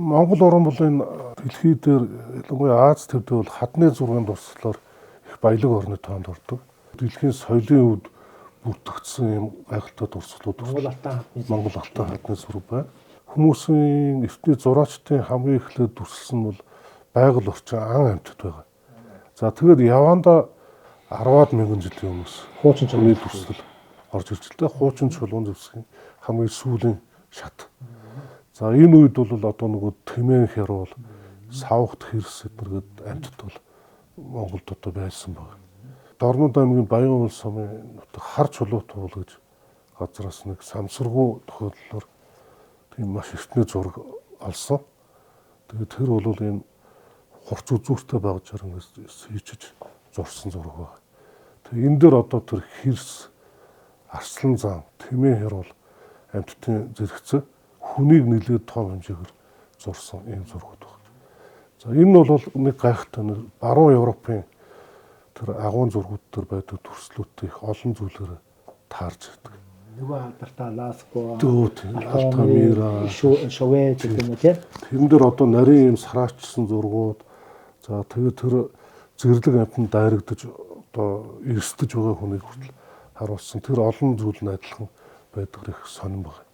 Монгол орн бол энэ дэлхий дээр ялангуяа Аз төвд бол хадны зургийн дурслаар их баялаг орны тоонд ордог. Дэлхийн соёлын үед бүртгэгдсэн юм гайхалтай дурслууд Монгол алтан хадны зураг байна. Хүмүүсийн эртний зураачдын хамгийн эхлээд дүрслсэн нь бол байгаль орчин ан амьтад байгаа. За тэгээд явандаа 10-аад мянган жилийн өмнөөс хуучин чулууны дүрслэл орж ирж л дээ. Хуучин чулуун зэвсгийн хамгийн сүүлийн шат. За энэ үед бол одоо нөгөө тэмээн хяруул, савхт хэрс эднэргээд амьтад бол Монголд одоо байсан баг. Дорнод аймгийн Баян улс сумын нутаг хар чулуу туул гэж газраас нэг самсаргуу тохиолдлоор тийм маш эртний зураг олсон. Тэгээд тэр бол энэ хурц үзүүртэй багжаар ингэж хийчиж зурсан зураг байна. Тэгээд энэ дээр одоо тэр хэрс, арслан зам, тэмээн хяруул амьтдын зэрэгцээ хүнийг нэлээд том хэмжээгээр зурсан ийм зургууд байна. За энэ бол нэг гайхалтай нэг баруун Европын тэр агуун зургууд дээр байдаг төрслүүдтэй их олон зүйлээр таарж ирдэг. Нөгөө албартаа Ласко, Алтамира, Шовэ гэх юм уу тийм. Тэрэн дээр одоо нарийн юм сараачсан зургууд. За тэгээд тэр зэрлэг амтнд дайрагдаж одоо эрсдэж байгаа хүнийг хүртэл харуулсан. Тэр олон зүйл нь адилхан байдаг их сонирн байна.